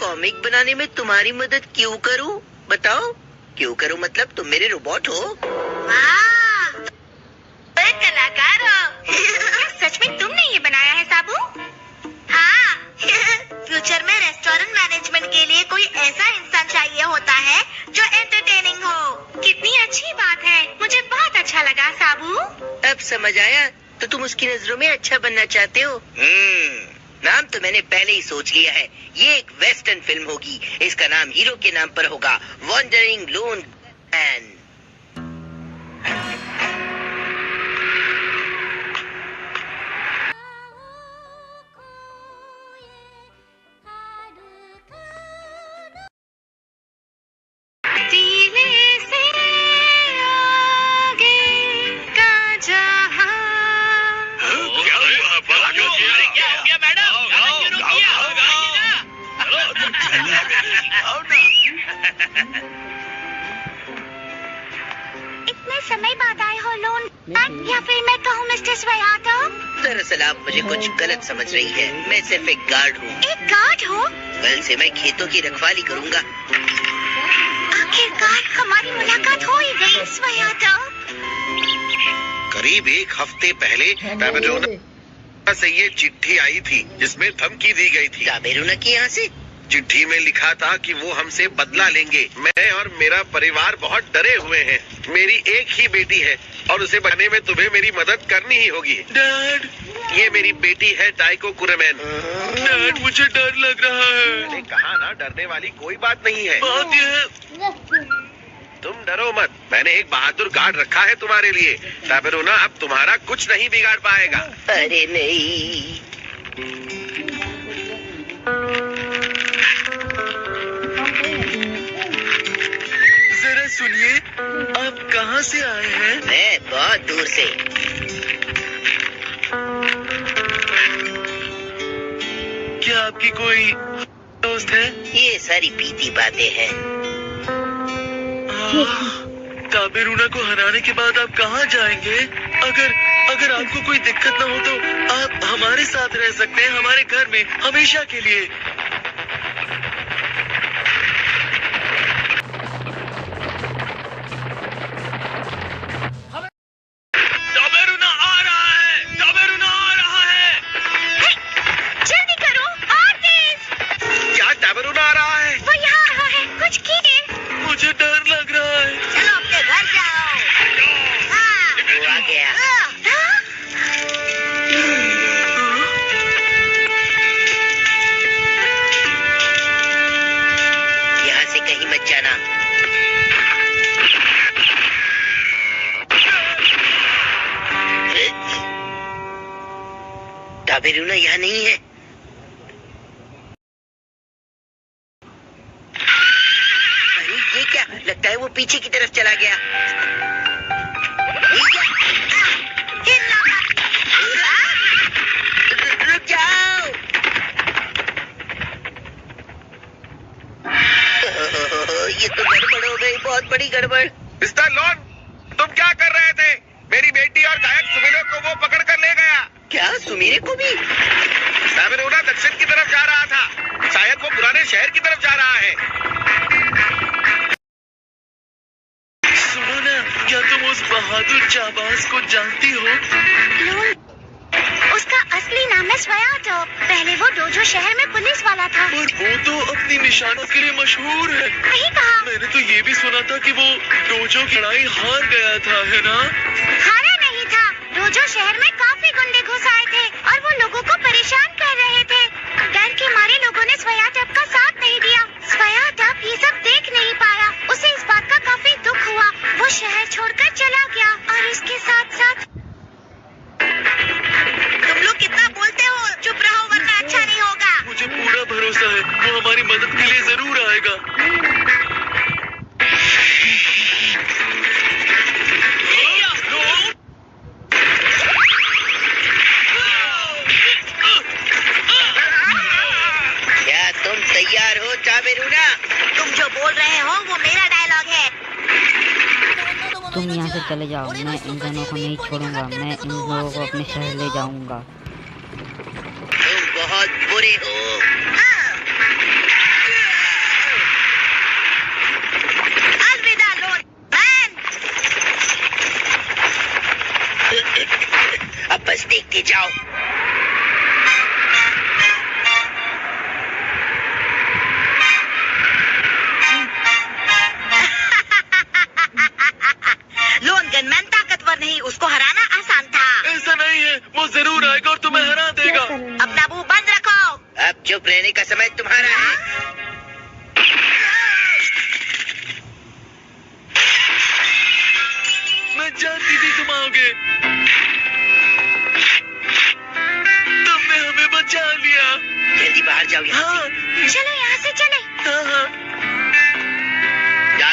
Comic बनाने में तुम्हारी मदद क्यों करूं? बताओ। क्यों करूं मतलब तुम मेरे रोबोट हो? वाह, तुम कलाकार हो। सच में तुमने ये बनाया है साबू? हाँ। फ्यूचर में रेस्टोरेंट मैनेजमेंट के लिए कोई ऐसा इंसान चाहिए होता है जो एंटरटेनिंग हो। कितनी अच्छी बात है, मुझे बहुत अच्छा लगा साबू। अब समझ आया, तो तुम उसकी नजरों में अच्छा बनना चाहते हो। नाम तो मैंने पहले ही सोच लिया है। ये एक वेस्टर्न फिल्म होगी। इसका नाम हीरो के नाम पर होगा, वॉन्डरिंग लोन मैन। इतने समय बाद आए हो लोन, या फिर मैं कहूँ मिस्टर स्वयातव? दरअसल आप मुझे कुछ गलत समझ रही है। मैं सिर्फ एक गार्ड हूँ। एक गार्ड हो? कल से मैं खेतों की रखवाली करूँगा। आखिरकार हमारी मुलाकात हो ही गई स्वयातव। करीब एक हफ्ते पहले टाबेरोना से ये चिट्ठी आई थी जिसमें धमकी दी गई थी। टाबेरोना की यहाँ से? चिट्ठी में लिखा था कि वो हमसे बदला लेंगे। मैं और मेरा परिवार बहुत डरे हुए हैं। मेरी एक ही बेटी है और उसे बचाने में तुम्हें मेरी मदद करनी ही होगी। डैड, ये मेरी बेटी है टाइको कुरेमैन। डैड मुझे डर लग रहा है। मैंने कहा ना, डरने वाली कोई बात नहीं है। बात ये है, तुम डरो मत, मैंने एक बहादुर गार्ड रखा है तुम्हारे लिए। टाबेरोना अब तुम्हारा कुछ नहीं बिगाड़ पाएगा। अरे नहीं। जरा सुनिए, आप कहाँ से आए हैं? मैं बहुत दूर से। क्या आपकी कोई दोस्त है? ये सारी बीती बातें हैं। टाबेरोना को हराने के बाद आप कहाँ जाएंगे? अगर आपको कोई दिक्कत न हो तो आप हमारे साथ रह सकते हैं, हमारे घर में हमेशा के लिए। टाबेरोना आ रहा है! टाबेरोना आ रहा है! जल्दी करो, और तेज। क्या टाबेरोना आ रहा है? वो यहाँ आ रहा है, कुछ कीजिए। मुझे डर लग रहा है। चलो अपने घर जाओ। हाँ। वो आ गया। यहाँ से कहीं मत जाना। टाबेरोना यहाँ नहीं है। अरे ये क्या? लगता है वो पीछे की तरफ चला गया। रुक जाओ। ये तो गड़बड़ हो गई, बहुत बड़ी गड़बड़। मिस्टर लॉन, तुम क्या कर रहे थे? मेरी बेटी और गायक सुमिरो को वो पकड़ कर ले गया। क्या सुमीरे को भी? टाबेरोना दक्षिण की तरफ जा रहा था। शायद वो पुराने शहर की तरफ जा रहा है। सुनो ना, क्या तुम उस बहादुर जाबाज को जानती हो? लोन, उसका असली नाम है स्वयातव। पहले वो डोजो शहर में पुलिस वाला था। और वो तो अपनी निशानों के लिए मशहूर है। नहीं कहा। मैंने तो ये भी सुना था कि वो डोजो की लड़ाई हार गया था, है ना? हारा नहीं था। डोजो शहर में काफी गुंडे घुस आए थे और वो लोगों को परेशान कर रहे थे। डर के मारे लोगों ने स्वयातव का साथ नहीं दिया। स्वयातव ये सब देख नहीं पाया। उसे इस बात का काफी दुख हुआ। वो शहर छोड़कर चला गया और उसके साथ साथ। तुम लोग कितना बोलते हो? चुप रहो वरना अच्छा नहीं होगा। मुझे पूरा भरोसा है, वो हमारी मदद के लिए जरूर आएगा। क्या तुम तैयार हो टाबेरोना? तुम जो बोल रहे हो वो मेरा डायलॉग है। तुम यहाँ से चले जाओ, मैं इन दोनों को नहीं छोड़ूंगा। मैं इन लोगों को अपने शहर ले जाऊंगा। तुम बहुत बुरे हो।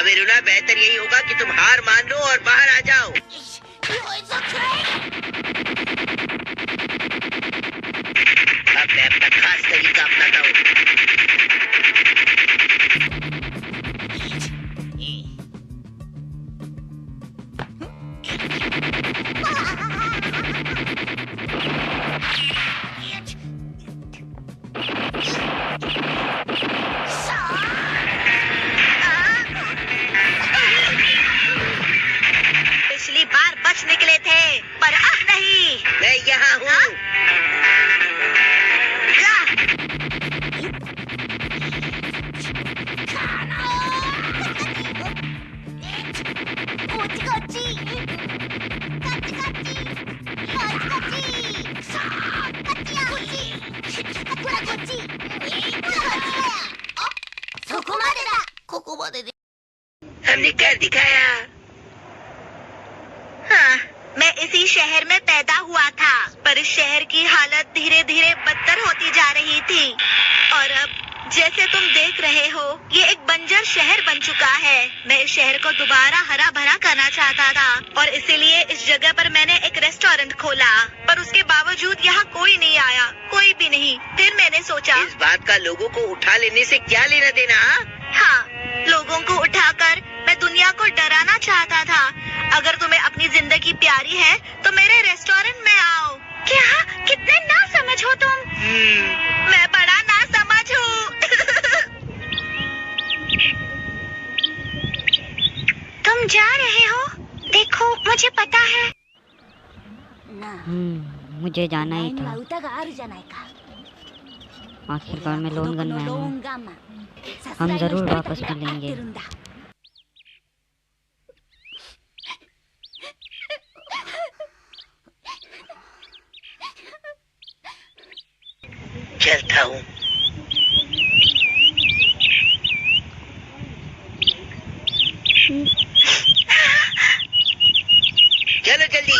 अबेरुना, बेहतर यही होगा कि तुम हार मान लो और बाहर आ जाओ। अब मैं अपना खास तरीका अपनाता हूँ। पिछली बार बच निकले थे, पर अब नहीं। मैं यहाँ हूँ। हमने कर दिखाया। हाँ, मैं इसी शहर में पैदा हुआ था, पर इस शहर की हालत धीरे धीरे बदतर होती जा रही थी। और अब जैसे तुम देख रहे हो, ये एक बंजर शहर बन चुका है। मैं इस शहर को दोबारा हरा भरा करना चाहता था, और इसीलिए इस जगह पर मैंने एक रेस्टोरेंट खोला। पर उसके बावजूद यहाँ कोई नहीं आया, कोई भी नहीं। फिर मैंने सोचा, इस बात का लोगों को उठा लेने से क्या लेना देना? हाँ, लोगों को उठाकर मैं दुनिया को डराना चाहता था। अगर तुम्हें अपनी जिंदगी प्यारी है तो मेरे रेस्टोरेंट में आओ। क्या? कितने नासमझ हो तुम। मैं बड़ा नासमझ हूँ। तुम जा रहे हो? देखो, मुझे पता है। मुझे जाना ही था। आखिरकार मैं लोन गनमैन हूँ। हम जरूर वापस मिलेंगे। चलता हूँ। चलो जल्दी।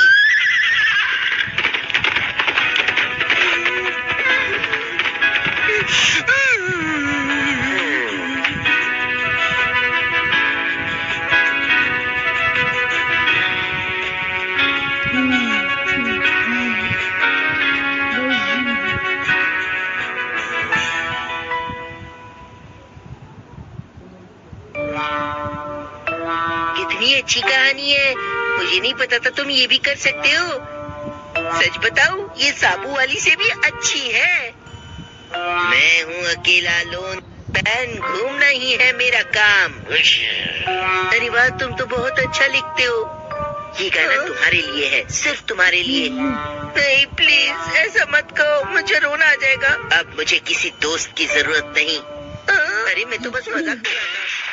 कितनी अच्छी कहानी है। मुझे नहीं पता था तुम ये भी कर सकते हो। सच बताऊं, ये साबू वाली से भी अच्छी है। मैं हूँ अकेला लोन मैन, घूमना ही है मेरा काम। अरे वाह, तुम तो बहुत अच्छा लिखते हो। ये गाना तुम्हारे लिए है, सिर्फ तुम्हारे लिए। नहीं प्लीज ऐसा मत कहो, मुझे रोना आ जाएगा। अब मुझे किसी दोस्त की जरूरत नहीं। अरे मैं तो बस मजाक कर रहा था।